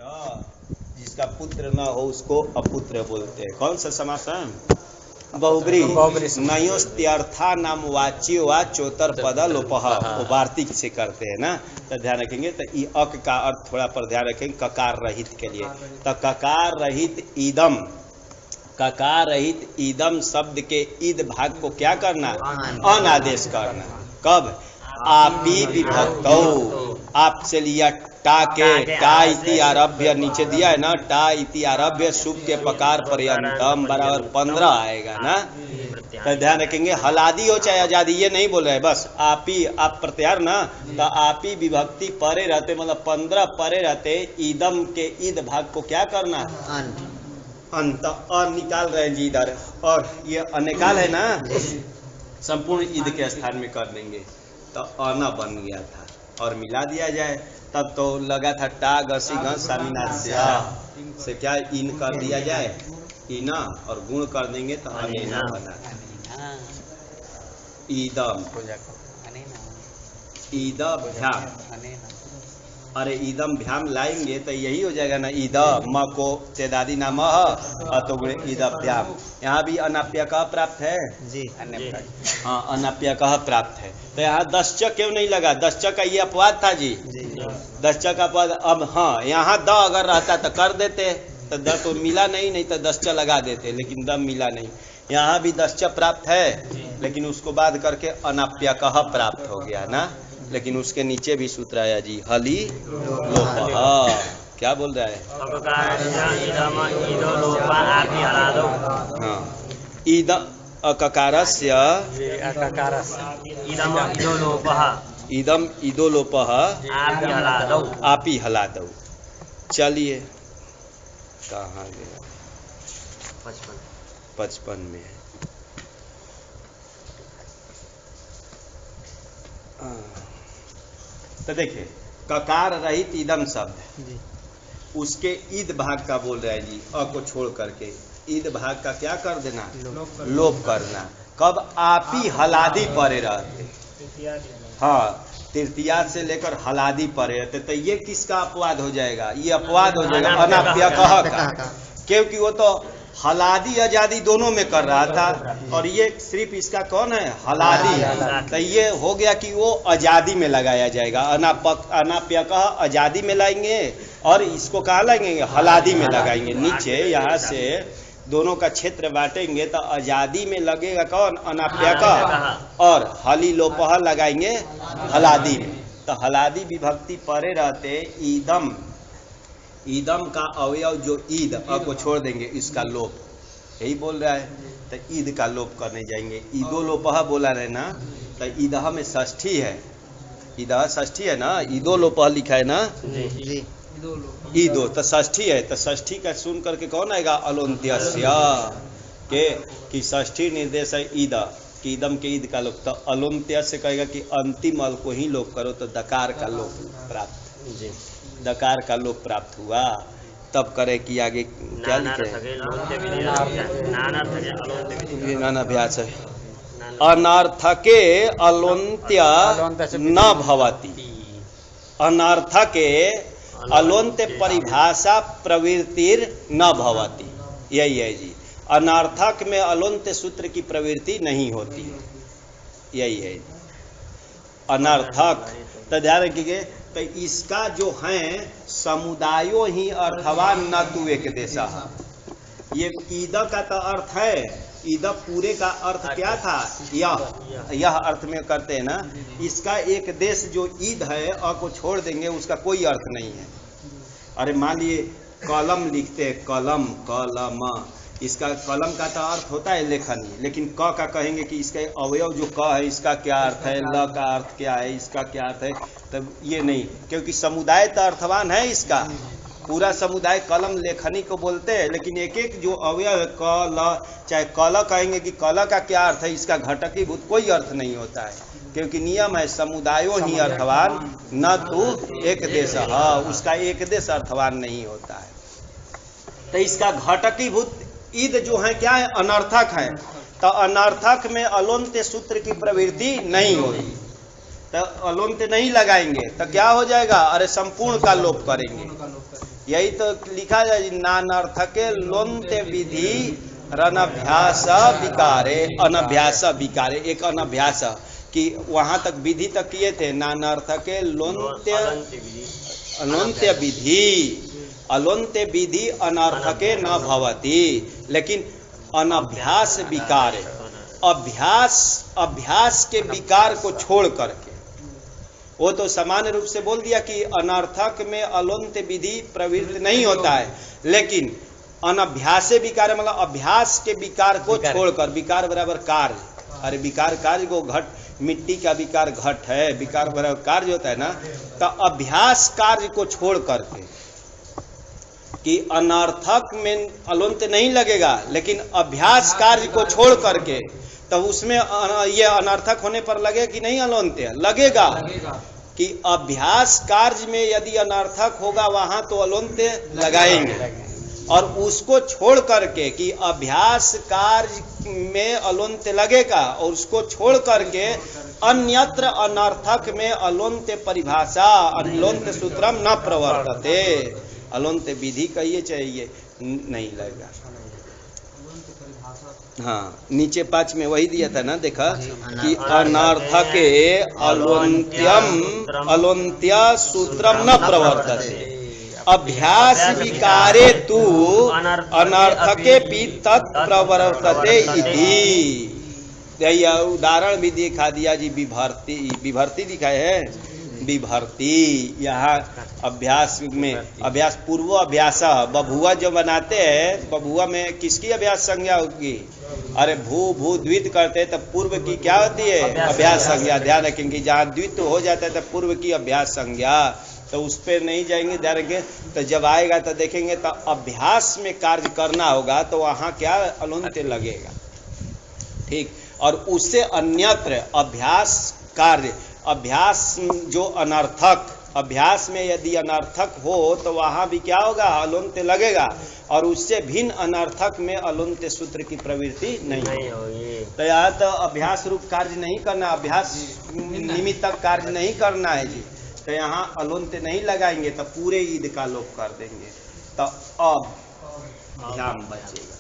जिसका पुत्र न हो उसको अपुत्र बोलते हैं। कौन सा समास है? बहुब्रीहि नयोस्त्यर्था नाम वाच्यो वा चोतर पद लोपः, वो वार्तिक से करते हैं ना, तो ध्यान रखेंगे। तो ई अक का अर्थ थोड़ा पर ध्यान रखेंगे ककार रहित के लिए। तो ककार रहित इदम, ककार रहित इदम शब्द के ईद भाग को क्या करना? अनादेश करना। कब? आपी विभक्तौ, आप से लिया टा के, टा इति आरभ्य नीचे दिया है ना, टा इति आरभ्य शुभ के पकार पर्यंतम बराबर 15 आएगा ना। तो ध्यान रखेंगे हलादी हो चाहे आजादी, ये नहीं बोल रहे, बस आपी, आप प्रत्यार ना, तो आपी विभक्ति परे रहते मतलब 15 परे रहते ईदम के ईद भाग को क्या करना? अंत और निकाल रहे हैं जी इधर, और ये अनिकाल है ना, संपूर्ण ईद के स्थान में कर देंगे। तो अना बन गया था और मिला दिया जाए, तब तो लगा था टा गसी घस स्वामीनाथ से क्या इन कर दिया जाए, इना, और गुण कर देंगे तो अनेना बना। ईदम, ईदम भ्याम, अरे ईदम भ्याम लाएंगे तो यही हो जाएगा ना, ईद म को तेदादी नाम तो ईदभ्याम। यहाँ भी अनाप्य कह प्राप्त है जी, हाँ अनाप्य कह प्राप्त है। तो यहाँ दश्च क्यों नहीं लगा? दश्च का ये अपवाद था जी, दश्च का अपवाद। अब हाँ यहाँ द अगर रहता तो कर देते, तो द तो मिला नहीं तो दश्च लगा देते, लेकिन द मिला नहीं। यहाँ भी दश्च प्राप्त है, लेकिन उसको बाद करके अनाप्य कह प्राप्त हो गया ना। लेकिन उसके नीचे भी सूत्र आया जी, हली लोपः। क्या बोल रहा है? हाँ ईद अककारस्य इदम इदो लोपः आपी हलादौ। चलिए कहाँ गया? 55 में है। तो देखिए ककार रहित इदम शब्द, उसके ईद भाग का बोल रहा है जी, अ को छोड़ करके ईद भाग का क्या कर देना? लोप करना। कब? आपी हलादी परे रहते, हाँ तृतीया से लेकर हलादी परे रहते, तो ये किसका अपवाद हो जाएगा? ये अपवाद हो जाएगा अनाप्य कह का, क्योंकि वो तो हलादी आजादी दोनों में कर रहा था, और ये सिर्फ इसका कौन है? हलादी। तो ये हो गया कि वो आजादी में लगाया जाएगा। अनाप्य कह आजादी में लाएंगे और इसको कहाँ लाएंगे? हलादी में लगाएंगे। नीचे यहाँ से दोनों का क्षेत्र बांटेंगे तो आजादी में लगेगा कौन? अनाप्य कह, और हली लोपः लगाएंगे हलादी में। तो हलादी विभक्ति परे रहते ईदम, ईदम का अवयव जो ईद, अ को छोड़ देंगे, इसका लोप, यही बोल रहा है। तो ईद का लोप करने जाएंगे। ईदो लोपः बोला रहे ना, तो ईदह में षष्ठी है, ईदह षष्ठी है ना, ईदो लोपः लिखा है ना जी, ईदो तो षष्ठी है। तो षष्ठी का सुन करके कौन आएगा? अलोन्त्यस्य के, कि षष्ठी निर्देश है ईद, कि ईदम के ईद का लोप। तो अलोन्त्यस्य कहेगा कि अंतिम अल को ही लोप करो, तो दकार का लोप प्राप्त जी, दकार का लोप प्राप्त हुआ। तब करे कि आगे क्या लिखे? नानाभ्यास है। अनर्थके अलोन्त्य न भवति, अनर्थके अलोन्त्य परिभाषा प्रवृत्तिर न भवति, यही है जी। अनर्थक में अलोन्त्य सूत्र की प्रवृत्ति नहीं होती, यही है अनर्थक। तो ध्यान रखिए, तो इसका जो है समुदायो ही अर्थवान न तु एक देशा। ये ईद का तो अर्थ है, ईद पूरे का अर्थ क्या था? यह अर्थ में करते हैं ना। इसका एक देश जो ईद है, अ को छोड़ देंगे, उसका कोई अर्थ नहीं है। अरे मान लिए कलम लिखते हैं, कलम, कलम, इसका कलम का तो अर्थ होता है लेखनी, लेकिन क का कहेंगे कि इसका अवयव जो क है इसका क्या अर्थ है, ल का अर्थ क्या है, इसका क्या अर्थ है, तब ये नहीं, क्योंकि समुदाय तो अर्थवान है इसका, पूरा समुदाय कलम लेखनी को बोलते हैं, लेकिन एक एक जो अवयव है क ल, चाहे कल कहेंगे कि कल का क्या अर्थ है, इसका घटकीभूत कोई अर्थ नहीं होता है, क्योंकि नियम है समुदायो ही अर्थवान न तो एक देश, हाँ उसका एक देश अर्थवान नहीं होता है। तो इसका घटकीभूत ईद जो है क्या है? अनर्थक है। तो अनर्थक में अलोन्त्य सूत्र की प्रवृत्ति नहीं होती, तो अलोन्त नहीं लगाएंगे तो क्या हो जाएगा, अरे संपूर्ण का लोप करेंगे। यही तो लिखा जाए, नानर्थके लोन्ते विधि रनभ्यास विकारे अनभ्यास विकारे। एक अनभ्यास कि वहां तक विधि तक किए थे, नानर्थके लोन्त्य अलोन्त्य विधि, अलोन्त्य विधि अनर्थके न भवति, लेकिन अनभ्यास विकार, अभ्यास के विकार को छोड़ करके, वो तो सामान्य रूप से बोल दिया कि अनर्थक में अलोन्त्य विधि प्रवृत्त नहीं होता है, लेकिन अनभ्यास विकार मतलब अभ्यास के विकार को छोड़कर, विकार बराबर कार्य, अरे विकार कार्य को, घट मिट्टी का विकार घट है, विकार बराबर कार्य होता है ना, तो अभ्यास कार्य को छोड़ करके कि अनर्थक में अलोन्त्य नहीं लगेगा, लेकिन अभ्यास कार्य को छोड़ करके, तो उसमें ये अनर्थक होने पर लगे कि नहीं अलोन्त्य लगेगा, कि अभ्यास कार्य में यदि अनर्थक होगा वहां तो अलोन्त्य लगाएंगे, और उसको छोड़ करके कि अभ्यास कार्य में अलोन्त्य लगेगा, और उसको छोड़ करके अन्यत्र अनर्थक में अलोन्त्य परिभाषा अलोन्त्य सूत्रम न प्रवर्तते, अलोन्त्य विधि कहिए चाहिए नहीं लगेगा। हाँ, नीचे 5 में वही दिया था ना, देखा कि अनर्थके अलोन्त्य सूत्रम न प्रवर्तते, अभ्यास विकारे तु अनर्थके पि तत्प्रवर्तते इति। यह उदाहरण भी दिखा दिया जी, विभर्ती दिखाए है, विभर्ती यहाँ अभ्यास में, अभ्यास पूर्व अभ्यास, बभुआ जो बनाते हैं, बभुआ में किसकी अभ्यास संज्ञा होगी, अरे भू द्वित करते हैं तब पूर्व की क्या होती है, अभ्यास संज्ञा। ध्यान रखेंगे, जहाँ द्वित हो जाता है तब पूर्व की अभ्यास संज्ञा, तो उस पर नहीं जाएंगे, ध्यान रखेंगे। तो जब आएगा तो देखेंगे, तो अभ्यास में कार्य करना होगा तो वहां क्या अलोन्त्य लगेगा, ठीक। और उससे अन्यत्र अभ्यास कार्य, अभ्यास जो अनर्थक, अभ्यास में यदि अनर्थक हो तो वहां भी क्या होगा, अलोन्त्य लगेगा, और उससे भिन्न अनर्थक में अलोन्त्य सूत्र की प्रवृत्ति नहीं होगी। तो यहाँ तो अभ्यास रूप कार्य नहीं करना, अभ्यास निमित्तक कार्य नहीं करना है जी, तो यहाँ अलोन्त्य नहीं लगाएंगे तो पूरे ईद का लोप कर देंगे, तो अभ्याम बचेगा,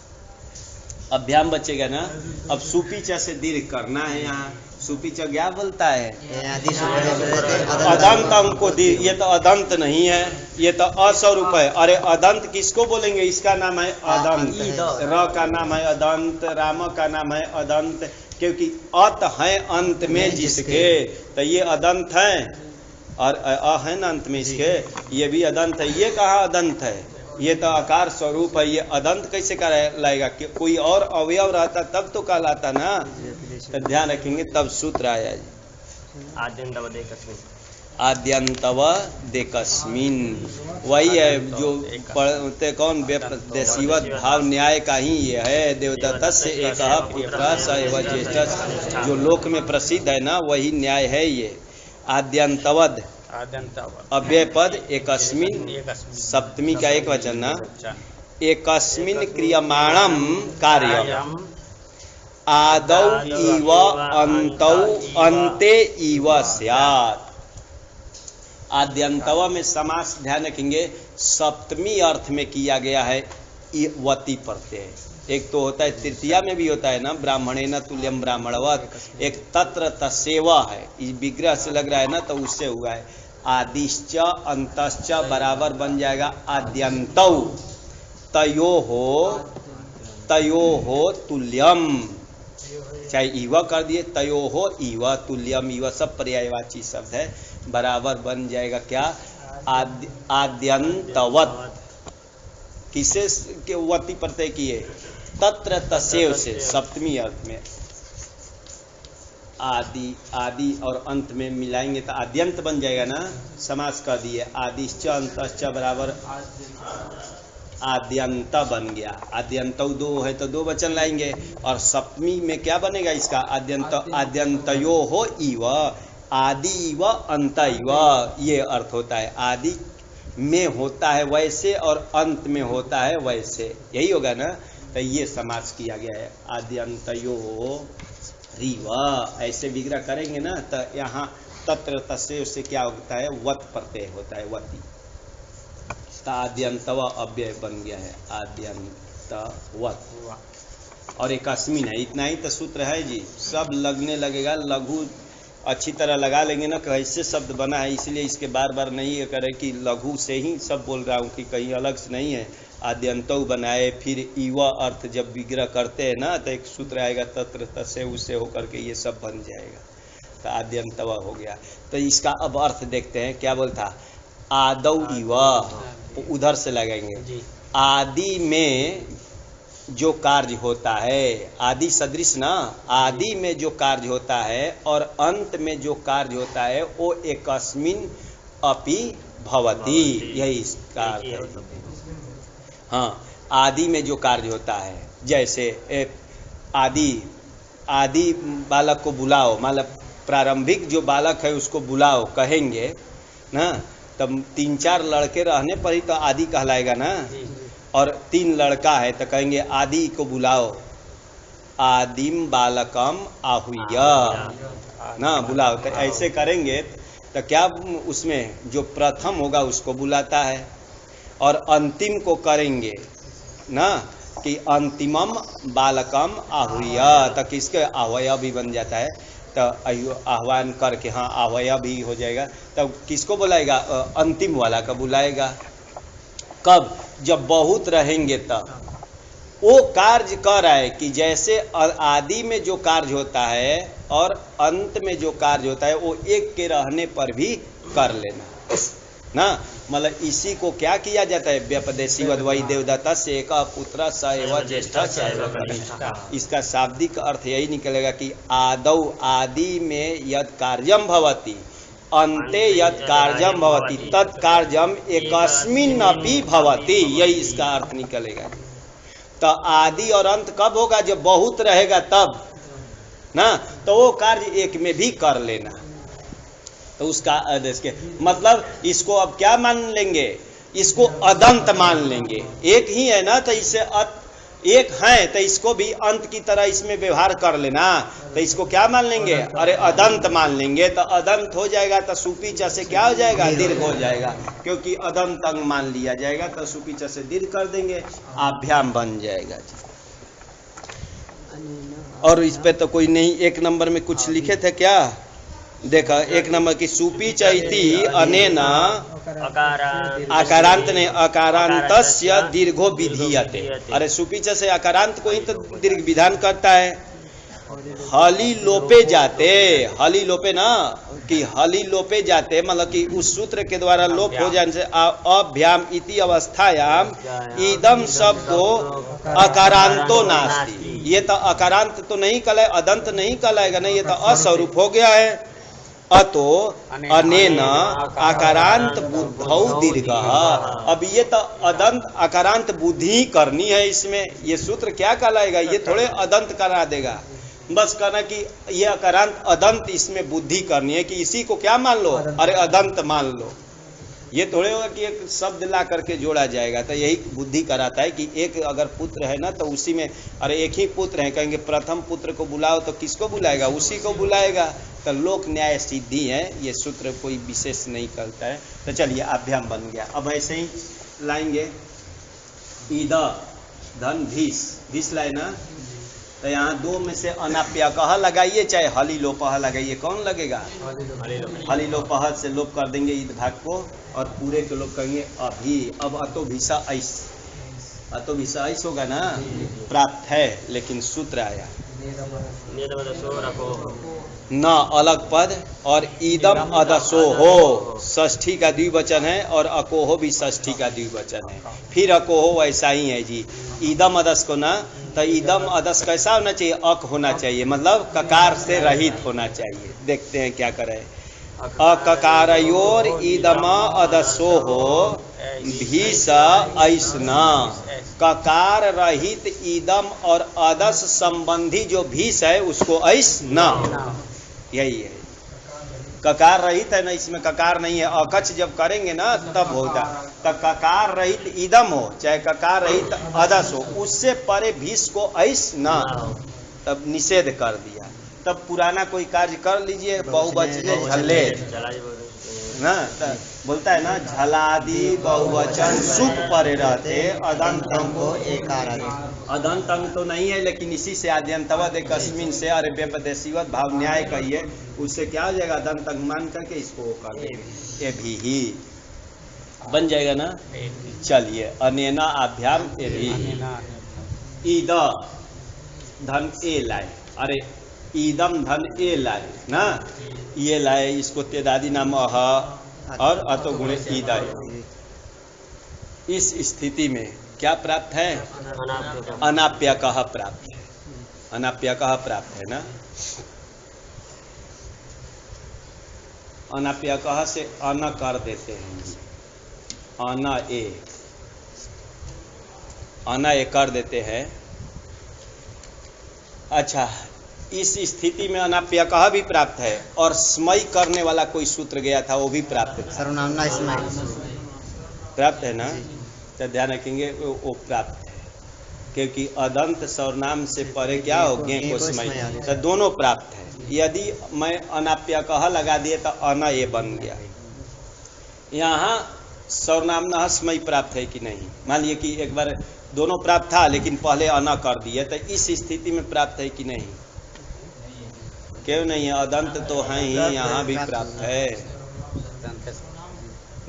अभ्याम बचेगा ना। अब सुपीचा से दीर्घ करना है, यहाँ सुपीचा क्या बोलता है, अदंत हमको दीर्घ, ये तो अदंत नहीं है, ये तो अस्वरूप है। अरे अदंत किसको बोलेंगे, इसका नाम है अदंत, र का नाम है अदंत, राम का नाम है अदंत, क्योंकि अत है अंत में जिसके, तो ये अदंत है, और अ है ना अंत में इसके, ये भी अदंत है। ये कहाँ अदंत है, ये तो आकार स्वरूप है, ये अदंत कैसे कहलाएगा, कि कोई और अवयव रहता तब तो कहलाता ना, तो ध्यान रखेंगे तब सूत्र आया जी। आद्यंतव देकस्मिन, वही है जो पढ़ते कौन, देशीवत भाव न्याय का ही ये है, देवदत्तस्य एकः पुत्रः स एव ज्येष्ठः, जो लोक में प्रसिद्ध है ना, वही न्याय है ये। आद्यंतवद, अव्यय पद एकस्मिन, सप्तमी का एक वचन ना, एकस्मिन क्रियमाणम कार्यम आदौ इव अंतौ अंते इव स्यात्। आद्यंतव में समास ध्यान रखेंगे सप्तमी अर्थ में किया गया है, वती प्रत्यय। एक तो होता है तृतीया में भी होता है ना, ब्राह्मणेन तुल्यम ब्राह्मणवत, एक तत्र तस्यैव है, इस विग्रह से लग रहा है ना, तो उससे हुआ है। आदिश्च अंतश्च बराबर बन जाएगा आद्यंतौ, तयोहो तुल्यम, चाहे इव कर दिए, तयोहो इव तुल्यम, इव सब पर्यायवाची शब्द है, बराबर बन जाएगा क्या, आद्यंतवत। किसे के वती प्रत्यय किए, तत्र तस्यैव से, सप्तमी अर्थ में आदि और अंत में मिलाएंगे तो आद्यंत बन जाएगा ना, समास कर दिए। आदिश्च अंतश्च बराबर आद्यंत बन गया, आद्यंत दो है तो दो वचन लाएंगे, और सप्तमी में क्या बनेगा इसका, आद्यंत, आद्यंतयो हो इव, आदि इव अंत इव, ये अर्थ होता है। आदि में होता है वैसे और अंत में होता है वैसे, यही होगा ना, तो ये समास किया गया है। आद्यंतयो रीव, ऐसे विग्रह करेंगे ना, तो यहाँ तत्र तस्य उससे क्या होता है, वत प्रत्यय होता है, वती। आद्यंतव अव्यय बन गया है, आद्यंतवत। और एक अस्मिन है, इतना ही तो सूत्र है जी। सब लगने लगेगा, लघु अच्छी तरह लगा लेंगे ना, कैसे शब्द बना है, इसलिए इसके बार बार नहीं ये करे कि लघु से ही सब बोल रहा हूँ कि कहीं अलग से नहीं है। आद्यंतव बनाए, फिर इवा अर्थ जब विग्रह करते हैं ना तो एक सूत्र आएगा, तत्र तस्य उससे होकर के ये सब बन जाएगा, तो आद्यंतव हो गया। तो इसका अब अर्थ देखते हैं, क्या बोलता, आदौ इवा, उधर से लगाएंगे। आदि में जो कार्य होता है, आदि सदृश ना, आदि में जो कार्य होता है और अंत में जो कार्य होता है वो एकस्मिन अपि भवति, यही इसका अर्थ है। हाँ, आदि में जो कार्य होता है, जैसे आदि बालक को बुलाओ, मतलब प्रारंभिक जो बालक है उसको बुलाओ कहेंगे ना, तब 3-4 लड़के रहने पर ही तो आदि कहलाएगा ना। और 3 लड़का है तो कहेंगे आदि को बुलाओ, आदिम बालकम आहुय ना, बुलाओ। तो ऐसे करेंगे तो क्या उसमें जो प्रथम होगा उसको बुलाता है, और अंतिम को करेंगे ना कि अंतिमम बालकम आहुय, तो किसके आह्वय भी बन जाता है, तो आह्वान करके, हाँ आह्वय भी हो जाएगा। तब किसको बुलाएगा, अंतिम वाला का बुलाएगा। कब, जब बहुत रहेंगे तब। वो कार्य कर रहा है कि जैसे आदि में जो कार्य होता है और अंत में जो कार्य होता है वो एक के रहने पर भी कर लेना ना। मतलब इसी को क्या किया जाता है, व्यपदेशी वद्वई देवदत्ता से एक पुत्र स एवं ज्येष्ठ च। इसका शाब्दिक अर्थ यही निकलेगा कि आदौ, आदि में यद कार्यम भवति, अन्ते यद कार्यम भवति, तत्कार्यम एकस्मिन् अपि भवति, यही इसका अर्थ निकलेगा। तो आदि और अंत कब होगा, जब बहुत रहेगा तब ना, तो वो कार्य एक में भी कर लेना। तो उसका आदेश के मतलब इसको अब क्या मान लेंगे, इसको अदंत मान लेंगे। एक ही है ना, तो इसे एक है तो इसको भी अंत की तरह इसमें व्यवहार कर लेना। तो इसको क्या मान लेंगे, अरे अदंत मान लेंगे। तो अदंत हो जाएगा तो सुपीचा से क्या हो जाएगा, दीर्घ हो जाएगा, क्योंकि अदंत अंग मान लिया जाएगा। तो सुपीचा से दीर्घ कर देंगे, आभ्याम बन जाएगा जी। और इस पे तो कोई नहीं, 1 नंबर में कुछ लिखे थे क्या, देखा 1 नंबर की सुपीचा इति अनेना आकारांत ने अकारांतस्य दीर्घो विधीयते। अरे सुपीचा से आकारांत को ही तो दीर्घ विधान करता है। हली लोपे जाते, हली लोपे ना, कि हली लोपे जाते मतलब कि उस सूत्र के द्वारा लोप हो जाने से अभ्याम इति अवस्थायाम इदम शब्दो अकारांतो नास्ति। ये तो अकारांत तो नहीं कहलाए, अदंत नहीं कहलाएगा ना, ये तो अस्वरूप हो गया है। अतो अनेन आकारांत बुद्धौ दीर्घ। अब ये तो अदंत आकारांत बुद्धि करनी है इसमें, ये सूत्र क्या कहलाएगा, ये थोड़े अदंत करा देगा। बस कहना कि ये अकारांत अदंत इसमें बुद्धि करनी है कि इसी को क्या मान लो, अरे अदंत मान लो। ये थोड़े होगा कि एक शब्द ला करके जोड़ा जाएगा। तो यही बुद्धि कराता है कि एक अगर पुत्र है ना तो उसी में, अरे एक ही पुत्र है, कहेंगे प्रथम पुत्र को बुलाओ तो किसको बुलाएगा, उसी को बुलाएगा। तो लोक न्याय सिद्धि है, ये सूत्र कोई विशेष नहीं करता है। तो चलिए अभ्याम बन गया। अब ऐसे ही लाएंगे ईद धन भीस लाए ना, तो यहाँ 2 में से अनाप्या कह लगाइए चाहे हली लोपह लगाइए, कौन लगेगा, हली लोपह से लोप कर देंगे ईद भाग को, और पूरे के लोप करेंगे अभी। अब अतो भीषा ऐस, अतो भीषा ऐस होगा ना, प्राप्त है लेकिन सूत्र आया न अलग पद, और ईदम अदसो हो षष्ठी का द्विवचन है, और अकोहो भी षष्ठी का द्विवचन है। फिर अकोहो वैसा ही है जी, ईदम अदस को ना, तो ईदम अदस कैसा होना चाहिए, अक होना चाहिए, मतलब ककार से रहित होना चाहिए। देखते हैं क्या करे, अककारयोर ईदम अदसो हो भीष ऐसना। ककार रहित ईदम और अदस संबंधी जो भीष है उसको ऐसना, यही है। ककार रहित है ना, इसमें ककार नहीं है, अकच जब करेंगे ना तब होगा। तब ककार रहित ईदम हो चाहे ककार रहित अदस हो, उससे परे भीष को ऐस ना, तब निषेध कर दिया। तब पुराना कोई कार्य कर लीजिए, बहुवचने झल्ले ना, बोलता है ना, झलादि बहुवचन सुख परे रहते अदंतम को एकार। अदंतम तो नहीं है, लेकिन इसी से आद्यंतवद एक अस्मिन से अरे व्यपदेशीवत भाव न्याय कहिए, उससे क्या हो जाएगा, अदंतम मान करके इसको कर देंगे, ए भी ही बन जाएगा ना। चलिए, अनेना आभ्याम ए भी ईद धन ए लाए, अरे ईदम धन ए लाए ना, ये लाए, इसको तेदादी नाम अह और अतो गुणे ईदाय। इस स्थिति में क्या प्राप्त है, अनाप्य कह प्राप्त है, अनाप्य कह प्राप्त है ना। अनाप्य कह से अन कर देते हैं, अना ए कर देते हैं। अच्छा, इस स्थिति में अनाप्य कहा भी प्राप्त है और स्मय करने वाला कोई सूत्र गया था वो भी प्राप्त है, सर्वनामना स्मय प्राप्त है ना। तो ध्यान रखेंगे वो प्राप्त है, क्योंकि अदंत सर्वनाम से परे क्या हो गए को स्मय, तो दोनों प्राप्त है। यदि मैं अनाप्य कहा लगा दिए तो अना ये बन गया। यहाँ सर्वनामना स्मय प्राप्त है कि नहीं, मान लिए कि एक बार दोनों प्राप्त था लेकिन पहले अना कर दिए, तो इस स्थिति में प्राप्त है कि नहीं, क्यों नहीं है, अदंत तो है ही, यहाँ भी प्राप्त है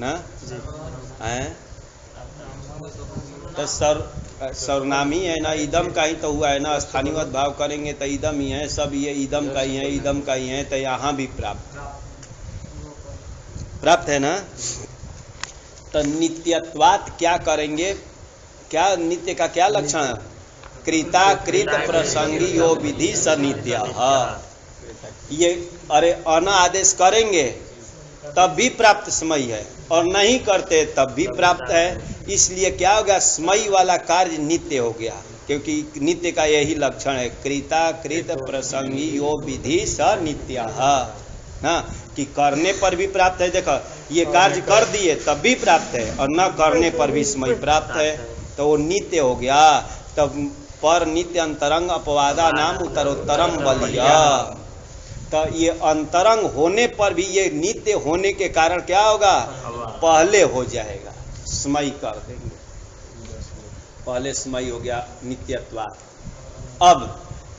ना, है तो सर्वनामी है ना, इदम का ही तो हुआ है ना, स्थानीय भाव करेंगे तो इदम ही है, सब ये इदम का ही है, इदम का ही है, तो यहाँ भी प्राप्त है ना। तो नित्यत्वात् क्या करेंगे, क्या नित्य का क्या लक्षण है, कृता कृत प्रसंगी यो विधि स नित्य। ये अरे अन आदेश करेंगे तब भी प्राप्त स्मय है और नहीं करते तब भी प्राप्त है, इसलिए क्या हो गया, स्मय वाला कार्य नित्य हो गया, क्योंकि नित्य का यही लक्षण है, कृता कृत प्रसंगी यो विधि स नित्य ना, कि करने पर भी प्राप्त है। देखो ये कार्य कर दिए तब भी प्राप्त है और न करने पर भी स्मय प्राप्त है, तो वो नित्य हो गया। तब पर नित्य अंतरंग अपवादा नाम उत्तरोत्तरम बलिया, तो ये अंतरंग होने पर भी ये नित्य होने के कारण क्या होगा, पहले हो जाएगा, स्मय कर देंगे, पहले स्मय हो गया नित्यत्वात्।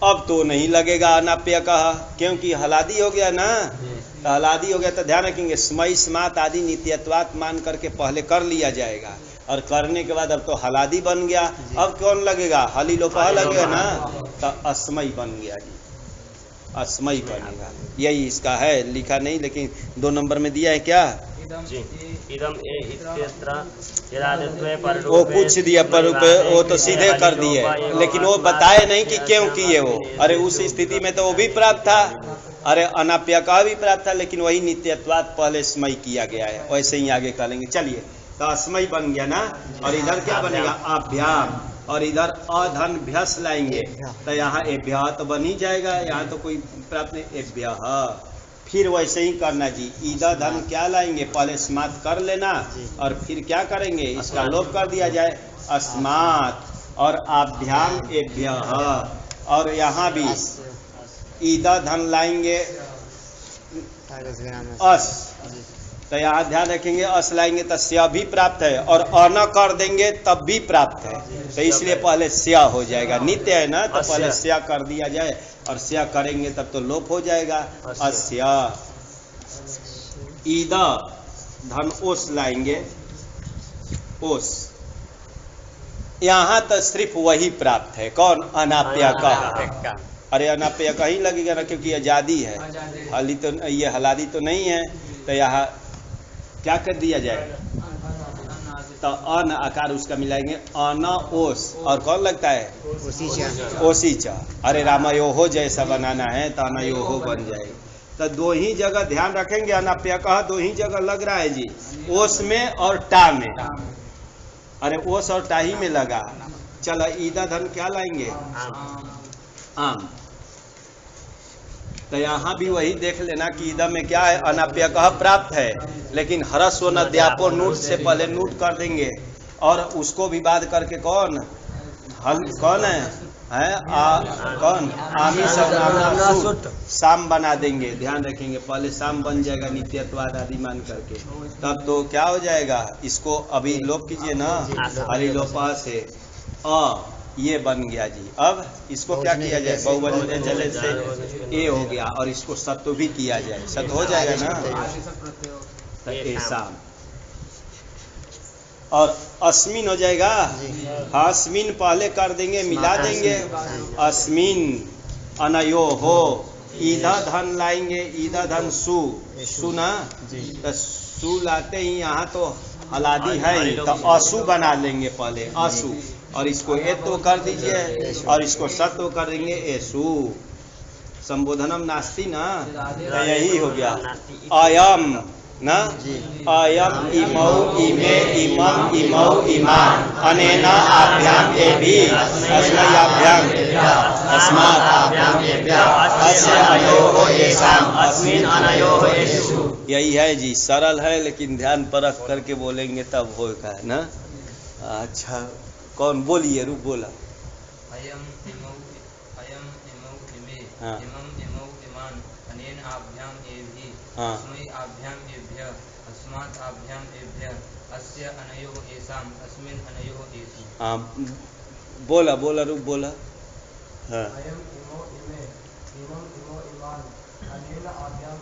अब तो नहीं लगेगा अनाप्य कहा, क्योंकि हलादी हो गया ना, तो हलादी हो गया तो ध्यान रखेंगे स्मय स्मात आदि नित्यत्वात् मान करके पहले कर लिया जाएगा, और करने के बाद अब तो हलादी बन गया, अब कौन लगेगा, हली लोपा लगेगा ना, तो अस्मय बन गया जी, अस्मय बनेगा। यही इसका है, लिखा नहीं लेकिन 2 नंबर में दिया है क्या, वो पूछ दिया पर वो तो सीधे कर दिए, लेकिन वो बताए नहीं कि क्यों किए वो। अरे उस स्थिति में तो वो भी प्राप्त था, अरे अनाप्य का भी प्राप्त था, लेकिन वही नित्यत्वात् पहले स्मय किया गया है, वैसे ही आगे करेंगे। चलिए, तो अस्मय बन गया ना, और इधर क्या बनेगा, अभ्याम, और इधर अधन भ्यस लाएंगे तो यहाँ एभ्य तो बन ही जाएगा, यहाँ तो कोई प्राप्त नहीं, एभ्य। फिर वैसे ही करना जी, ईदा धन क्या लाएंगे, पहले स्मात कर लेना और फिर क्या करेंगे, इसका लोप कर दिया जाए, अस्मात्, और आभ्याम एभ्य, और यहाँ भी ईदा धन लाएंगे अस, तो यहाँ ध्यान रखेंगे अस लाएंगे तो स्या भी प्राप्त है, और अन कर देंगे तब भी प्राप्त है, तो इसलिए पहले स्या हो जाएगा, नित्य है ना, तो पहले स्या कर दिया जाए, और स्या करेंगे तब तो लोप हो जाएगा, अस्या। ईदा धन ओस लाएंगे, ओस, यहाँ तो सिर्फ वही प्राप्त है, कौन, अनाप्य का। अरे अनाप्य का ही लगेगा ना, क्योंकि आजादी है, हली तो ये हलादी तो नहीं है, तो यहाँ क्या कर दिया जाए, तो अन आकार उसका मिलाएंगे, अन ओस, और कौन लगता है, ओसीचा। अरे रामयोहो जैसा बनाना है तो अनयोहो बन जाएगा, तो 2 ही जगह ध्यान रखेंगे, अनाप्य कहा 2 ही जगह लग रहा है जी, ओस में और टा में, अरे ओस और टा ही में लगा। चलो ईदा धन क्या लाएंगे, आम, तो यहाँ भी वही देख लेना कि ईदा में क्या है, अनाप्य कह प्राप्त है, लेकिन हरस्व नद्यापो नूट से पहले नूट कर देंगे, और उसको भी बाद करके कौन, हल कौन है, है कौन आमी सर्वनाम सुट साम बना देंगे, ध्यान रखेंगे। पहले साम बन जाएगा नित्यत्वाद आदि मान करके, तब तो क्या हो जाएगा, इसको अभी लोप कीजिए ना, हरिलोपा से ये बन गया जी। अब इसको क्या किया जाए, बहुवचन चले से ए हो गया, और इसको सत्व भी किया जाए, सत्व हो जाएगा ना, तो ऐसा। और अस्मिन हो जाएगा, अस्मिन पहले कर देंगे, मिला देंगे, अस्मिन अनयो हो, ईधा धन लाएंगे, ईधा धन सु ना, तो सु लाते ही यहाँ तो हलादी है ही, तो असु बना लेंगे पहले, असु, और इसको ए तो कर दीजिए, और इसको सत्व कर देंगे एसु, संबोधनम नास्ति ना, तो यही हो गया। अयम ना, अयम इमौ इमे इमं इमौ इमान अनेना आभ्याम एभि अस्मयाभ्याम अस्माभ्याम अस्य अनयोः येषाम् अस्मिन् अनयोः येषु। यही है जी, सरल है, लेकिन ध्यान परख करके बोलेंगे तब होगा ना। अच्छा, कौन बोलिए, रूप बोला। अयम इमौ इमे हाँ। इमं इमौ इमान अनेन आभ्याम एभि हाँ। अस्मै आभ्याम एभ्यः अस्मात् आभ्याम एभ्यः अस्य अनयोः येषाम् अस्मिन् अनयोः येषु। हाँ, बोला बोला, रूप बोला। हाँ। अयम इमो इमे इमं इमो इमान अनेन आभ्याम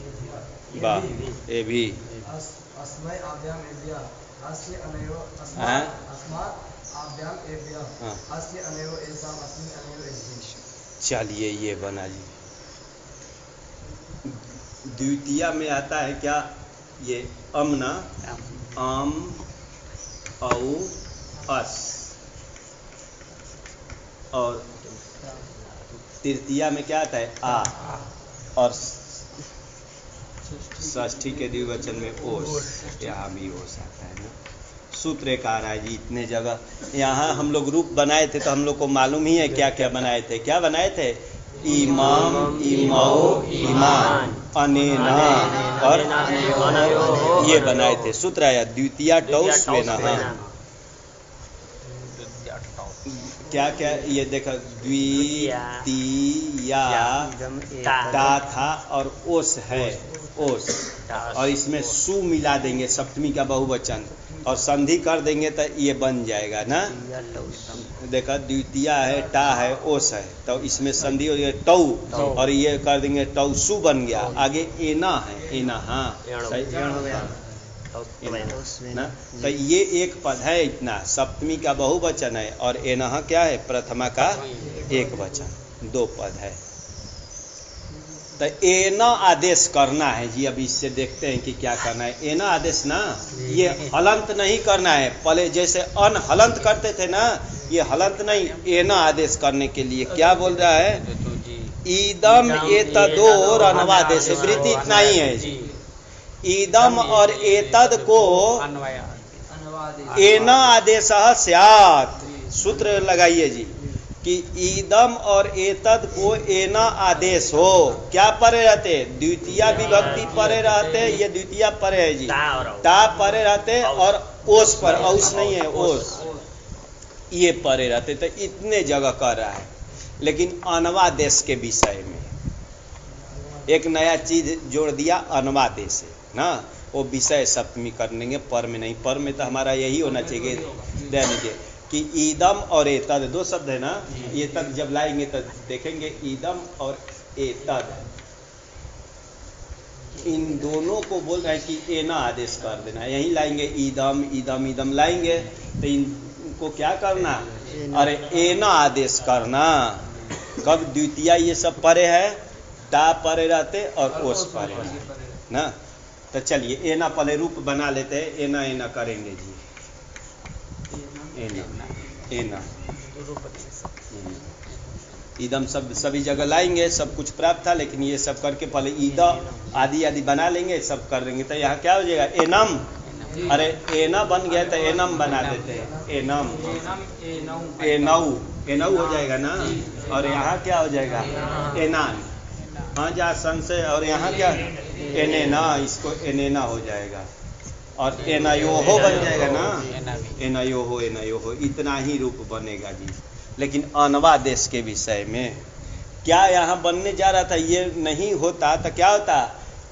एभ्यः वाह, ए भी अस्मै आभ्याम एभ्यः अस्य अनयोः अस्मात् आभ्याम एभ्यः अस्य अनयोः येषाम् अस्मिन् अनयोः येषु। चलिए, ये बना जी। द्वितीय में आता है क्या, ये अम ना, आम औ अस, और तृतीया में क्या आता है आ, और षष्ठी के द्विवचन में ओस, यहाँ भी ओस आता है ना। सूत्रकार है जी, इतने जगह यहाँ हम लोग रूप बनाए थे, तो हम लोग को मालूम ही है क्या क्या बनाए थे। क्या बनाए थे, इमाम इमौ इमान अनेना, और ये बनाए थे। सूत्र आया द्वितीया टौस वेना, क्या क्या ये देखा, द्वितीया ता था और ओस है, ओस, और इसमें सु मिला देंगे, सप्तमी का बहुवचन, और संधि कर देंगे तो ये बन जाएगा ना। देखा, द्वितीया है, टा है, ओस है, तो इसमें संधि हो गया टौ, और ये कर देंगे टौ, सु बन गया। आगे एना है, एना, हाँ ना, तो ये एक पद है, इतना सप्तमी का बहुवचन है, और एना क्या है, प्रथमा का एक वचन, दो पद है। तो एना आदेश करना है जी। अब इससे देखते हैं कि क्या करना है। एना आदेश ना, ये हलंत नहीं करना है, पहले जैसे अन हलंत करते थे ना, ये हलंत नहीं, एना आदेश करने के लिए क्या बोल रहा है, ईदम एतदोर अनवादेश, वृत्ति इतना ही है जी। ईदम और एतद को एना आदेश स्यात्, सूत्र लगाइए जी, कि ईदम और एतद को एना आदेश हो। क्या परे रहते, द्वितीय विभक्ति परे रहते, ये द्वितीय परे है जी, ता परे रहते, और ओस पर, औस नहीं है, ओस, ये परे रहते। तो इतने जगह कर रहा है, लेकिन अनवादेश के विषय में एक नया चीज जोड़ दिया, अनवादेश ना, वो विषय सप्तमी कर लेंगे, पर में नहीं। पर में तो हमारा यही होना चाहिए दैनिक कि ईदम और एतद, दो शब्द है ना, ये तद जब लाएंगे तब देखेंगे, ईदम और एतद, इन दोनों को बोल रहे हैं कि एना आदेश कर देना। यही लाएंगे ईदम ईदम ईदम लाएंगे, तो इनको क्या करना, अरे एना आदेश करना। कब, द्वितीय ये सब परे है, ता परे रहते और ओस परे रहते ना। तो चलिए एना पहले रूप बना लेते हैं, एना एना करेंगे जी, एना एना ईदम सब सभी जगह लाएंगे, सब कुछ प्राप्त था, लेकिन ये सब करके पहले ईदा आदि आदि बना लेंगे, सब कर लेंगे। तो यहाँ क्या हो जाएगा, एनम, अरे एना बन गया तो एनम बना देते हैं, एनम एनऊ एनऊ हो जाएगा ना। और यहाँ क्या हो जाएगा, एनान, हाँ जा संशय, और यहाँ क्या, एनेना, इसको एनेना हो जाएगा, और एनायो हो बन जाएगा ना। एनयो हो, इतना ही रूप बनेगा जी। लेकिन अनवादेश के विषय में क्या यहाँ बनने जा रहा था, ये नहीं होता तो क्या होता,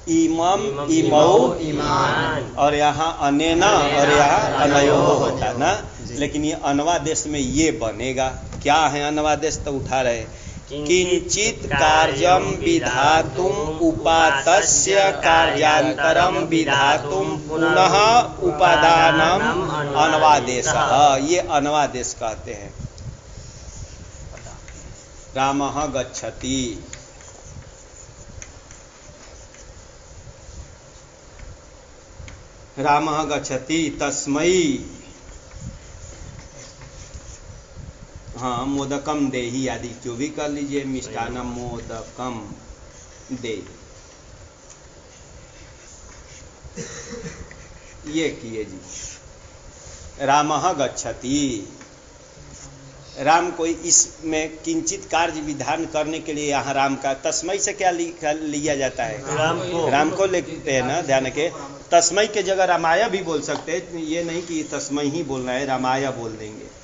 इमम इमऊ ईमान, और यहाँ अनेना और यहाँ अनयो होता ना। लेकिन ये अनवादेश में ये बनेगा। क्या है अनवादेश, तो उठा रहे, किंचित कार्यम विधातुम उपातस्य कार्यांतरम विधातुम पुनः उपादानम अनवादेश। ये अनवादेश कहते हैं। रामः गच्छति, रामः गच्छति तस्मै, हाँ मोदकम देहि आदि जो भी कर लीजिए, मिष्टान्नम मोदकम दे, ये किए जी। रामः गच्छति, राम को इसमें किंचित कार्य विधान करने के लिए यहाँ राम का तस्मै से क्या लिया जाता है, राम को लेते हैं ना ध्यान के। तस्मै के जगह रामाया भी बोल सकते हैं, ये नहीं कि तस्मै ही बोलना है, रामाया बोल देंगे।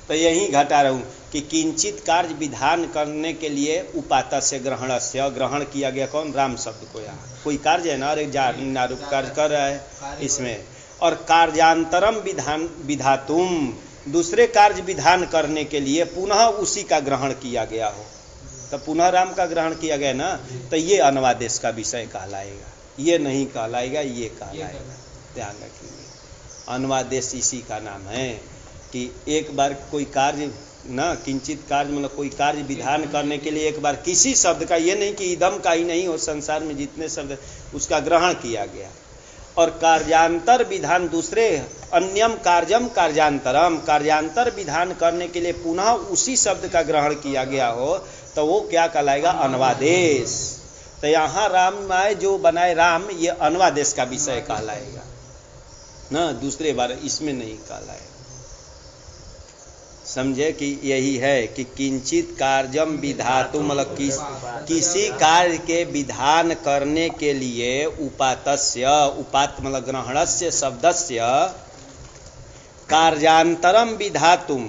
तो यही घटा रहा हूं कि किंचित कार्य विधान करने के लिए उपातस्य ग्रहणस्य, ग्रहण किया गया कौन, राम शब्द को। यहाँ कोई कार्य है ना, और एक नारूप कार्य कर रहा है इसमें। और कार्यांतरम विधान विधातुम, दूसरे कार्य विधान करने के लिए पुनः उसी का ग्रहण किया गया हो, तो पुनः राम का ग्रहण किया गया ना, तो ये अनवादेश का विषय कहलाएगा। ये नहीं कहलाएगा, ये कहलाएगा। ध्यान रखिए, अनवादेश इसी का नाम है कि एक बार कोई कार्य ना, किंचित कार्य मतलब कोई कार्य विधान करने के लिए एक बार किसी शब्द का, ये नहीं कि इदम का ही नहीं हो, संसार में जितने शब्द उसका ग्रहण किया गया। और कार्यांतर विधान दूसरे, अन्यम कार्यम कार्यांतरम, कार्यांतर विधान करने के लिए पुनः उसी शब्द का ग्रहण किया गया हो, तो वो क्या कहलाएगा, अनवादेश। तो यहाँ रामाय जो बनाए राम, ये अनवादेश का विषय कहलाएगा ना, दूसरे बार इसमें नहीं कहलाएगा। समझे कि यही है कि किंचित कार्यम विधातु, मतलब किसी कार्य के विधान करने के लिए उपातस्य, उपात मतलब ग्रहणस्य शब्दस्य, कार्यांतरम विधातुम,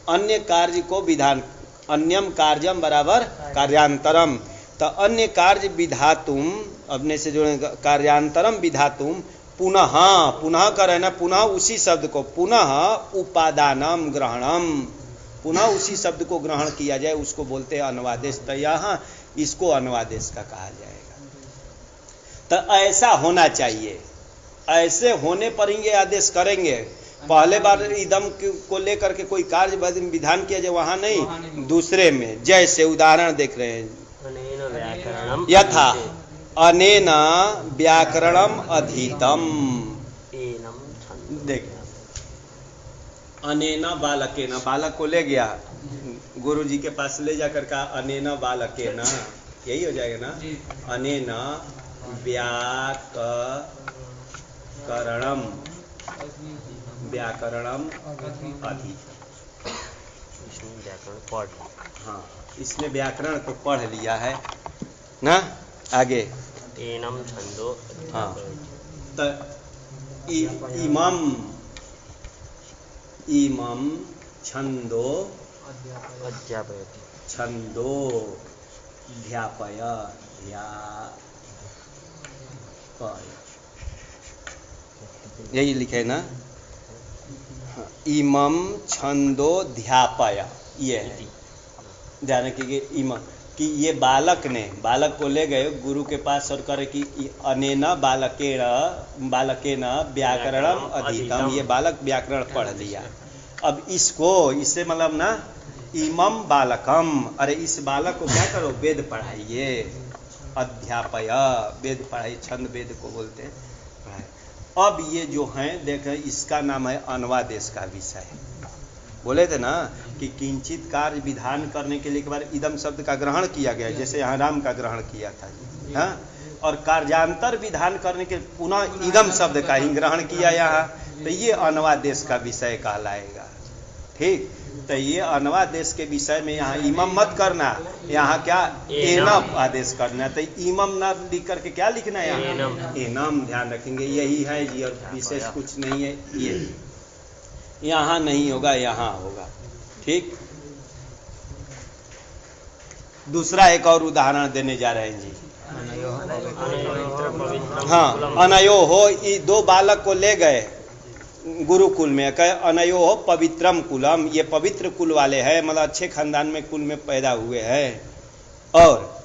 अन्य कार्य को विधान, अन्यम कार्यम बराबर कार्यांतरम, तो अन्य कार्य विधातुम, अपने से जोड़े कार्यांतरम विधातुम, पुनः, पुनः करे ना, पुनः उसी शब्द को, पुनः उपादानम ग्रहणम, पुनः उसी शब्द को ग्रहण किया जाए, उसको बोलते हैं अनवादेश। तो यहाँ इसको अनवादेश का कहा जाएगा। तो ऐसा होना चाहिए, ऐसे होने पर ही ये आदेश करेंगे। पहले बार इदम को लेकर के कोई कार्य विधान किया जाए, वहां नहीं, दूसरे में। जैसे उदाहरण देख रहे हैं, यथा अनेन व्याकरणम अधीतम, देख, अनेना बालकेना, बालक को ले गया गुरु जी के पास, ले जाकर कहा अनेना बालकेना, यही हो जाएगा ना, अनेना व्याकरणम, व्याकरणम अधीतम, हाँ इसने व्याकरण को पढ़ लिया है ना। आगे एनम छंदो, हाँ, तो इमम, इमम छंदो अध्यापयति, छंदो ध्यापय, यही लिखे ना, इमम छंदो ध्यापय, ये है। ध्यान रखिए इमम कि ये बालक ने, बालक को ले गए गुरु के पास और करे कि अनेना बालकेन व्याकरणम अधीतम, ये बालक व्याकरण पढ़ लिया। अब इसको, इससे मतलब ना, इमम बालकम, अरे इस बालक को क्या करो, वेद पढ़ाइए, अध्यापय, वेद पढ़ाइए, छंद वेद को बोलते हैं। अब ये जो हैं देखें, इसका नाम है अनवादेश का विषय। बोले थे ना कि किंचित कार्य विधान करने के लिए एक बार इदम शब्द का ग्रहण किया गया, जैसे यहाँ राम का ग्रहण किया था, हाँ, और कार्यांतर विधान करने के पुनः इदम शब्द का ही ग्रहण किया यहाँ, तो ये अनवादेश का विषय कहलाएगा। ठीक, तो ये अनवादेश के विषय में यहाँ इमम मत करना, यहाँ क्या एनम आदेश करना। तो इमम ना लिख करके क्या लिखना है यहाँ एनम, ध्यान रखेंगे। यही है जी, और विशेष कुछ नहीं है। ये यहाँ नहीं होगा, यहाँ होगा। ठीक, दूसरा एक और उदाहरण देने जा रहे हैं जी। हाँ, अनयो हो, ये दो बालक को ले गए गुरुकुल में, कहे अनयो हो पवित्रम कुलम, ये पवित्र कुल वाले हैं, मतलब अच्छे खानदान में कुल में पैदा हुए हैं। और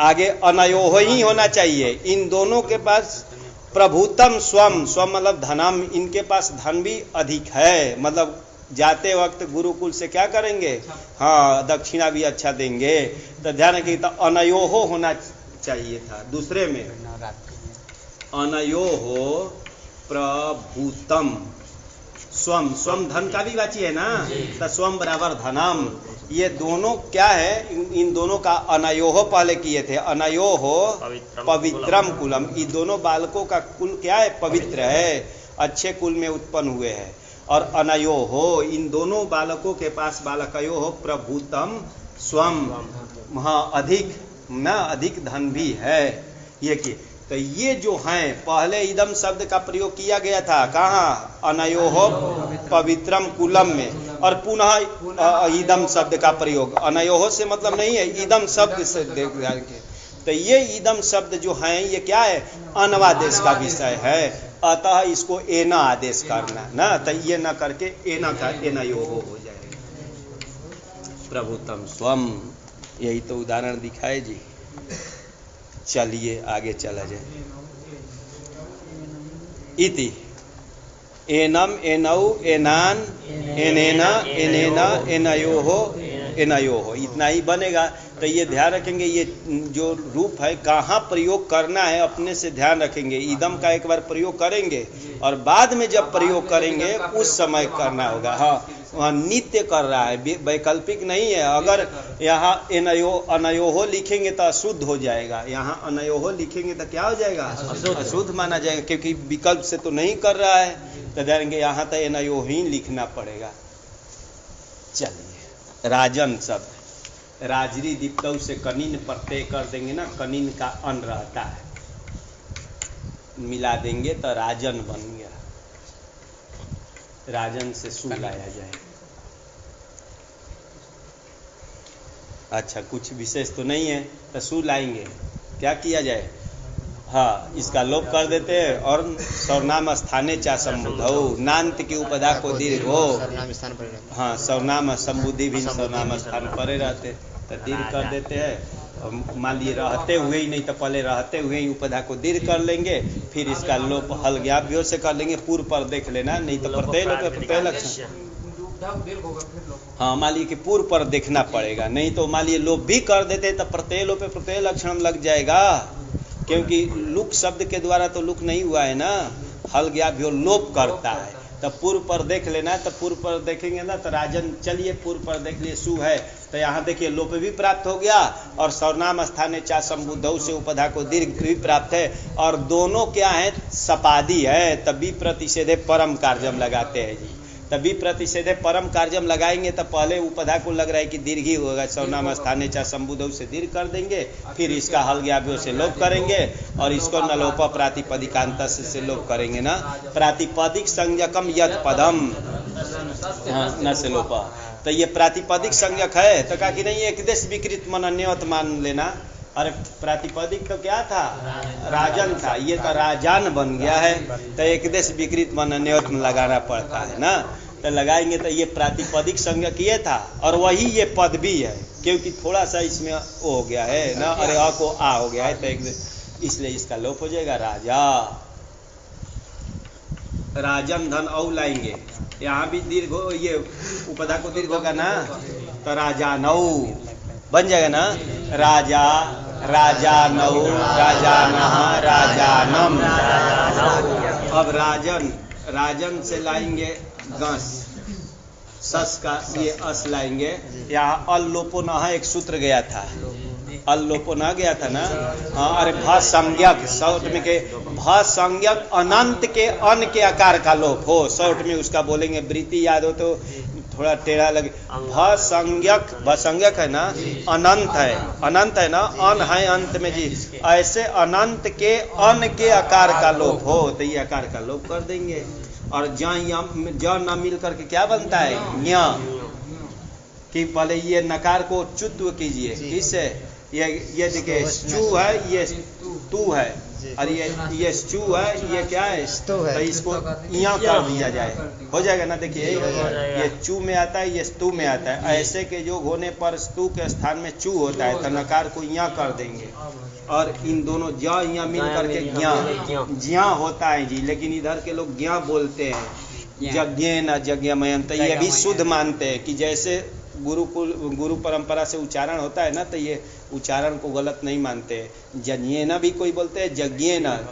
आगे अनयो हो ही होना चाहिए, इन दोनों के पास प्रभुतम स्वम, स्वम मतलब धनम, इनके पास धन भी अधिक है, मतलब जाते वक्त गुरुकुल से क्या करेंगे, हाँ दक्षिणा भी अच्छा देंगे। तो ध्यान रखिए, तो अनयोहो होना चाहिए था। दूसरे में अनयोहो प्रभुतम स्वम, स्वम धन का भी वाची है ना, तो स्वम बराबर धनम। ये दोनों क्या है, इन दोनों का अनयोहो पहले किए थे, अनयोहो पवित्रम कुलम, ये दोनों बालकों का कुल क्या है, पवित्र है, अच्छे कुल में उत्पन्न हुए हैं। और अनयो हो, इन दोनों बालकों के पास, बालकयो हो प्रभुतम स्वम, हाँ अधिक ना, अधिक धन भी है। ये कि तो ये जो हैं, पहले इदम शब्द का प्रयोग किया गया था कहाँ, अनयो हो पवित्रम कुलम में, और पुनः इदम शब्द का प्रयोग, अनयो हो से मतलब नहीं है, इदम शब्द से देख के। तो ये इदम शब्द जो हैं, ये क्या है, अनवादेश का विषय है, अतः इसको एना आदेश करना ना, तो ये न करके एना का एना यो हो जाएगा। प्रभुतम स्वम, यही तो उदाहरण दिखाए जी। चलिए आगे चला जाए। इति एनम एनौ एनान एनेना एनेना एनयो हो, इतना ही बनेगा। तो ये ध्यान रखेंगे, ये जो रूप है कहाँ प्रयोग करना है अपने से ध्यान रखेंगे। इदम का एक बार प्रयोग करेंगे और बाद में जब प्रयोग करेंगे उस समय करना होगा। हाँ, वहाँ नित्य कर रहा है, वैकल्पिक नहीं है। अगर यहाँ अनयोहो लिखेंगे तो अशुद्ध हो जाएगा, यहाँ अनयोहो लिखेंगे तो क्या हो जाएगा, अशुद्ध माना जाएगा, क्योंकि विकल्प से तो नहीं कर रहा है। तो जानेंगे यहाँ तो अनयो ही लिखना पड़ेगा। चलिए, राजन शब्द, राजरी दीप्तौ से कनीन प्रत्यय कर देंगे ना, कनीन का अन रहता है, मिला देंगे तो राजन बन गया। राजन से सु लाया जाए। अच्छा, कुछ विशेष तो नहीं है, तो सु लाएंगे, क्या किया जाए, हाँ इसका लोप कर देते हैं। और सर्वनाम स्थाने चा संबुधौ, नान्त की उपदा को दीर्घ हो, हाँ सर्वनाम संबुद्धि भी सर्वनाम स्थान परे रहते, तो दीर्घ कर देते हैं। मान लिए रहते हुए ही, नहीं तो पहले रहते हुए ही उपधा को दीर्घ कर लेंगे, फिर इसका लोप हल ज्ञाप्यों से कर लेंगे। पूर्व पर देख लेना, नहीं तो प्रत्यय लोप प्रत्यय लक्षण, हाँ मान लीजिए कि पूर्व पर देखना पड़ेगा, नहीं तो मान लीजिए लोप भी कर देते तो प्रत्यय लोप प्रत्यय लक्षण लग जाएगा, क्योंकि लुक शब्द के द्वारा तो लुक नहीं हुआ है ना, हल ज्ञाप्यो लोप करता है। तो पूर्व पर देख लेना, तो पूर्व पर देखेंगे ना तो राजन, चलिए पूर्व पर देख लिए सु है, तो यहाँ देखिए लोप भी प्राप्त हो गया और सर्वनाम स्थाने चा संबुद्धौ से उपधा को दीर्घ भी प्राप्त है, और दोनों क्या है, सपादी है। तभी प्रतिषेधे परम कार्यम लगाते हैं जी, तभी प्रतिषेधे परम कार्यम लगाएंगे तो पहले उपधा को लग रहा है कि दीर्घ ही होगा, सर्वनाम स्थाने चा संबुद्धौ से दीर्घ कर देंगे, फिर इसका हल ज्ञाप्यों से लोप करेंगे और इसको नलोप प्रातिपदिकांत से लोप करेंगे ना। प्रातिपदिक संज्ञकम यद पदम, न से लोप, तो ये प्रातिपदिक संज्ञक है, तो कहा कि नहीं एक देश विकृत मन अन्यवत मान लेना। अरे प्रातिपदिक तो क्या था, राजन था, ये तो राजान बन गया है, तो एक देश विकृत मन अन्यवत में लगाना पड़ता है ना, तो लगाएंगे तो ये प्रातिपदिक संज्ञक ये था और वही ये पद भी है, क्योंकि थोड़ा सा इसमें ओ हो गया है ना, अरे अ को आ हो गया है, तो एक इसलिए इसका लोप हो जाएगा। राजा, राजन धन औ लाएंगे, यहाँ भी दीर्घ हो, ये उपधा को दीर्घ होगा ना, तो राजानौ बन जाएगा ना, राजा राजानौ राजानः राजानम। अब राजन, राजन से लाएंगे गस, सस का ये अस लाएंगे, यहाँ अल्लोपो न एक सूत्र गया था, अल्लोपो न गया था ना, हाँ अरे भ संज्ञक, शॉर्ट में के भ संज्ञक अनंत के अन के आकार का लोप हो, शॉर्ट में उसका बोलेंगे वृत्ति याद हो तो थोड़ा टेढ़ा लगे। भसंज्ञक है ना, अनंत है ना, अन है अंत में जी। ऐसे अनंत के अन के आकार का लोप हो तो ये आकार का लोप कर देंगे। और ज न मिल करके क्या बनता है, ज्ञ। कि पहले ये नकार को चुत्व कीजिए, किससे, ये देखिए चू है, ये तू है, और ये चू है, ये क्या है, तो इसको यहाँ कर दिया जाए, हो जाएगा ना। देखिए ये चू में आता है, ये स्तु में आता है। ऐसे के योग होने पर स्तु के स्थान में चू होता है, तो नकार को यहाँ कर देंगे। और इन दोनों ज यहाँ मिल करके ज्ञा होता है जी। लेकिन इधर के लोग ज्ञा बोलते हैं, यज्ञेन यज्ञमयम्, तो ये भी शुद्ध मानते हैं कि जैसे गुरु परंपरा से उच्चारण होता है ना, तो ये उच्चारण को गलत नहीं मानते। यज्ञेना भी कोई बोलते हैं,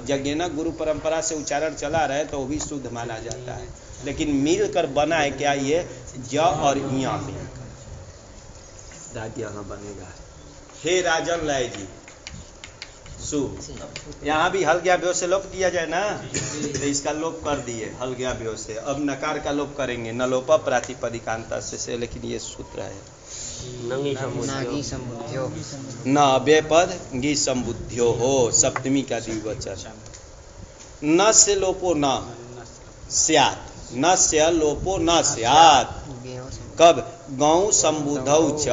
यज्ञेना गुरु परंपरा से उच्चारण चला रहे तो वो भी शुद्ध माना जाता है। लेकिन मिलकर बना है क्या, ये ज और इया मिलकर यहाँ बनेगा। हे राजन लय जी सु, यहाँ भी हल गया व्यो से लोप किया जाए ना, तो इसका लोप कर दिए हल गया व्यो से। अब नकार का लोप करेंगे, न लोप प्रातिपदिकांत से, लेकिन ये सूत्र है न अव्यय पद गी संबुद्ध्यो हो, सप्तमी का द्विवचन। न से लोपो न स्यात्, न से लोपो न स्यात्। कब, गौ संबुधौ च,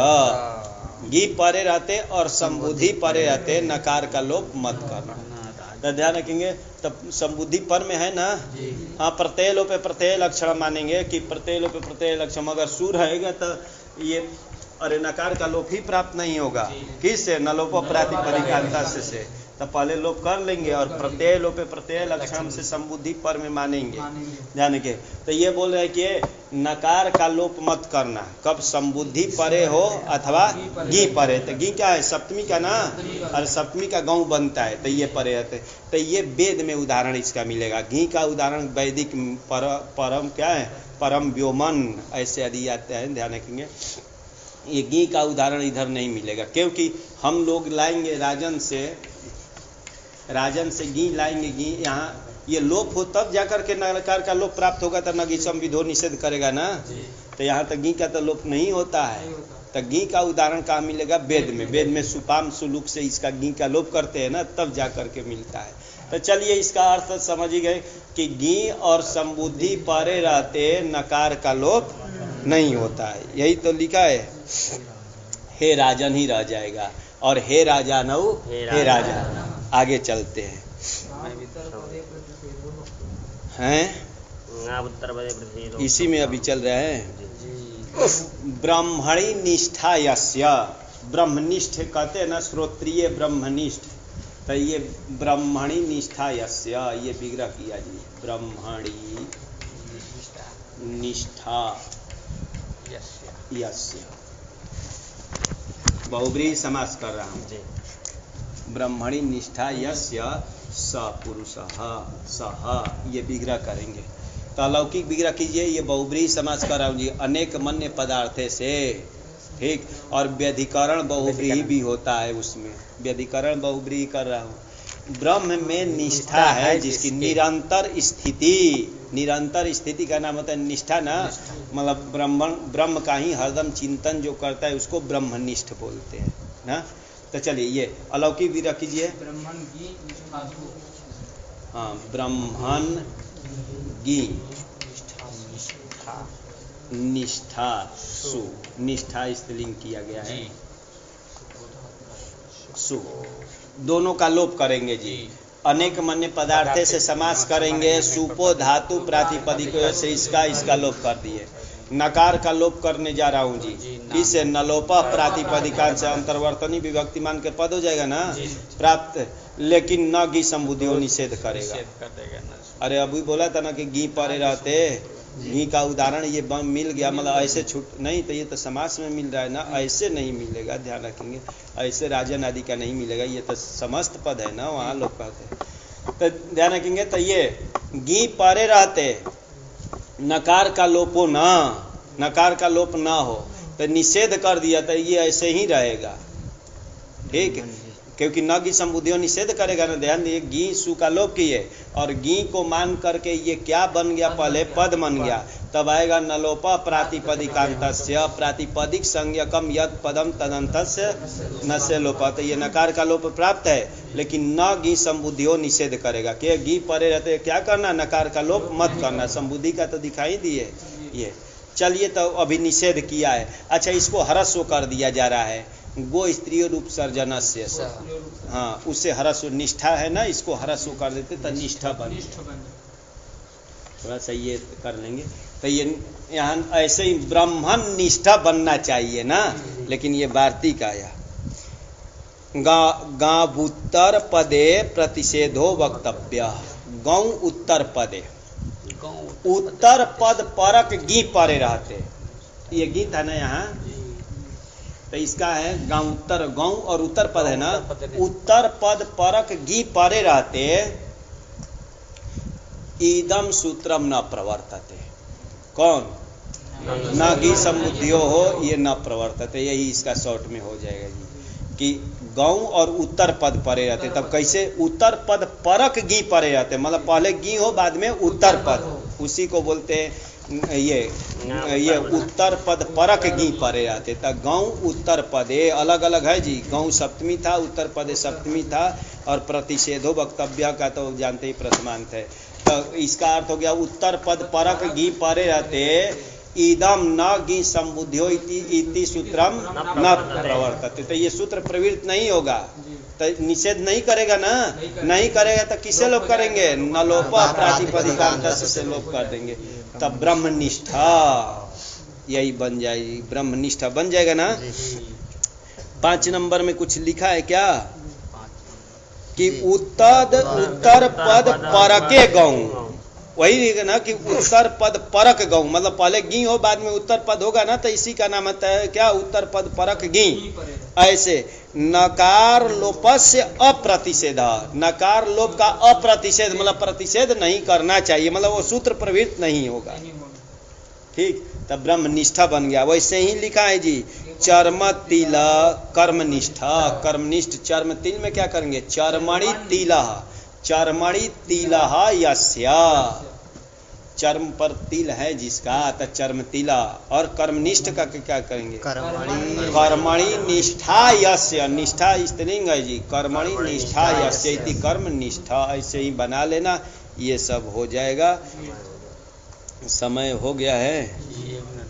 गी परे रहते और संबुद्धि परे रहते, नकार का लोप मत करना। तो ध्यान रखेंगे, तब संबुद्धि पर में है ना, हाँ, प्रत्यय लोप पे प्रत्यय लक्षण मानेंगे कि प्रत्यय लोप पे प्रत्यय लक्षण। अगर सु रहेगा तो ये अरे नकार का लोप ही प्राप्त नहीं होगा। किससे, न लोप प्रातिपदिकांता से। तो पहले लोप कर लेंगे और प्रत्यय लोप पे प्रत्यय लक्षण से संबुद्धि पर में मानेंगे, ध्यान के। तो ये बोल रहे हैं कि नकार का लोप मत करना, कब संबुद्धि परे हो अथवा गी परे। तो गी क्या है, सप्तमी का ना, और सप्तमी का गौ बनता है, तो ये परे रहते। तो ये वेद में उदाहरण इसका मिलेगा। घी का उदाहरण वैदिक परम क्या है, परम व्योमन, ऐसे आदि आते हैं, ध्यान रखेंगे। ये घी का उदाहरण इधर नहीं मिलेगा, क्योंकि हम लोग लाएंगे राजन से घी लाएंगे। घी यहाँ ये लोप हो तब जाकर के नकार का लोप प्राप्त होगा, तो नगीसम विधो निषेध करेगा ना। तो यहाँ तक घी का तो लोप नहीं होता है। तो घी का उदाहरण कहाँ मिलेगा, वेद में सुपाम सुलूक से इसका घी का लोप करते हैं ना, तब जाकर के मिलता है। तो चलिए इसका अर्थ समझ ही गए कि घी और संबुद्धि परे रहते नकार का लोप नहीं होता है। यही तो लिखा है, हे राजन ही रह जाएगा, और हे राजा नऊ, हे राजा। आगे चलते हैं, इसी में अभी चल रहे हैं। ब्रह्मणि निष्ठा यस्य, ब्रह्मनिष्ठ कहते हैं ना, श्रोत्रिय ब्रह्मनिष्ठ। तो ये ब्रह्मणि निष्ठा यस्य, ये विग्रह किया जी, ब्रह्मणि निष्ठा यस्य, बहुब्रीहि समास कर रहा हूँ। ब्रह्मणि निष्ठा यस्य स पुरुषः सह, ये विग्रह करेंगे। तो अलौकिक विग्रह कीजिए, ये बहुब्रीहि समास कर रहा हूँ जी, अनेक मन्य पदार्थे से, ठीक। और व्यधिकरण बहुब्रीहि भी होता है, उसमें व्यधिकरण बहुब्रीहि कर रहा हूँ। ब्रह्म में निष्ठा है जिसकी निरंतर स्थिति का नाम होता है निष्ठा ना, मतलब ब्रह्म का ही हरदम चिंतन जो करता है उसको ब्रह्मनिष्ठ बोलते हैं ना। तो चलिए ये अलौकिक विग्रह कीजिए। हाँ, ब्रह्मण गी निष्ठा सु, निष्ठा स्त्रीलिंग किया गया है, सु, दोनों का लोप करेंगे जी। अनेक मन्य पदार्थे से समास करेंगे, सुपो धातु प्रातिपदिक से इसका लोप कर दिए। नकार का लोप करने जा रहा हूँ जी, इससे नलोपा प्रातिपदिकांत से अंतर्वर्तनी विभक्तिमान के पद हो जाएगा ना प्राप्त, लेकिन न गी संबुद्धि निषेध करेगा। अरे अभी बोला था ना कि घी परे रहते, घी का उदाहरण ये मिल गया, मतलब ऐसे छूट नहीं, तो ये तो समास में मिल रहा है ना, ऐसे नहीं मिलेगा, ध्यान रखेंगे। ऐसे राजन आदि का नहीं मिलेगा, ये तो समस्त पद है ना, वहाँ लोग कहते हैं, तो ध्यान रखेंगे। तो ये घी परे रहते, नकार का लोपो ना, नकार का लोप ना हो, तो निषेध कर दिया, तो ये ऐसे ही रहेगा, ठीक। क्योंकि न गी संबुद्धियों निषेध करेगा ना। ध्यान दिए, गी सु का लोप किए और गी को मान करके ये क्या बन गया, पहले पद बन गया, तब आएगा नलोप प्रातिपदिकांतस्य प्रातिपदिक संज्ञकम यद पदम तदंतस्य न से लोप। तो ये नकार का लोप प्राप्त है, लेकिन न गी संबुद्धियों निषेध करेगा। कि गी परे रहते क्या करना, नकार का लोप मत करना। संबुद्धि का तो दिखाई दिए ये। चलिए तो अभी निषेध किया है। अच्छा, इसको हरस्व कर दिया जा रहा है, गो स्त्रीय रूप सर्जनस्य। हाँ, उससे हरस्व निष्ठा है ना, इसको हरस्व कर देते तो निष्ठा बन। थोड़ा सा ये कर लेंगे तो ये यहाँ ऐसे ही ब्राह्मण निष्ठा बनना चाहिए ना, लेकिन ये वार्तिक आया। गावुत्तर पदे प्रतिषेधो वक्तव्य। गौ उत्तर पदे, उत्तर पद परक गी परे रहते, ये गीत है ना यहाँ, तो इसका है गाँव उत्तर, गौ और उत्तर पद है ना, उत्तर पद परक गी परे रहते इदम सूत्रम न प्रवर्तते। कौन, न गी संबुद्धियो हो, ये न प्रवर्तते। यही इसका शॉर्ट में हो जाएगा जी, कि गौ और उत्तर पद परे रहते। तब कैसे, उत्तर पद परक गी परे रहते, मतलब पहले गी हो बाद में उत्तर पद, उसी को बोलते हैं ये उत्तर पद परक गी परे रहते। तब गौ उत्तर पदे अलग अलग है जी, गौ सप्तमी था, उत्तर पदे सप्तमी था, और प्रतिषेधो वक्तव्य का तो जानते ही प्रथमांत है। तो इसका अर्थ हो गया उत्तर पद परक गी परे रहते इदम न गी संबुद्धियो इति सूत्रम न प्रवर्तते। तो ये सूत्र प्रवृत्त नहीं होगा, तो निषेध नहीं करेगा ना, नहीं करेगा तो किसे लोप करेंगे, न लोपा प्रातिपदिकांत से लोप कर देंगे। तब ब्रह्मनिष्ठा यही बन जाएगी, ब्रह्मनिष्ठा बन जाएगा ना। 5 नंबर में कुछ लिखा है क्या, कि उत्तर पद परके गौ, वही है ना, कि उत्तर पद परक गौ, मतलब पहले गी हो बाद में उत्तर पद होगा ना, तो इसी का नाम है क्या, उत्तर पद परक गी। ऐसे नकार लोपस्य अप्रतिषेध, नकार लोप का अप्रतिषेध मतलब प्रतिषेध नहीं करना चाहिए, मतलब वो सूत्र प्रवृत्त नहीं होगा। ठीक, तब ब्रह्मनिष्ठा बन गया। वैसे ही लिखा है जी, चर्म तिल कर्मनिष्ठा, कर्मनिष्ठ चर्म तिल में क्या करेंगे, चर्मणि तिल, चर्मणि तिल यस्य, चर्म पर तिल है जिसका, तो चर्म तिला। और कर्मनिष्ठ का क्या करेंगे, कर्मणि निष्ठा यस्य, निष्ठा स्त्रीलिंग है जी, कर्मणि निष्ठा यस्य इति कर्मनिष्ठा, ऐसे ही बना लेना, ये सब हो जाएगा। समय हो गया है,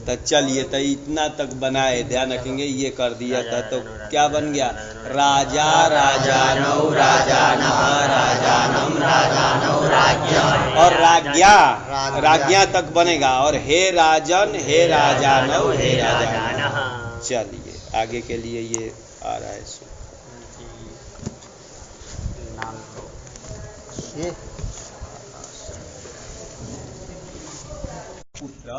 तो चलिए, तो इतना तक बनाए, ध्यान रखेंगे। ये कर दिया था तो क्या बन गया, राजा राजानौ राजानः राजानम राजानौ राज्ञा, और राज्ञा राज्ञा तक बनेगा, और हे राजन हे राजानौ हे राजानः। चलिए आगे के लिए ये आ रहा है। पुत्र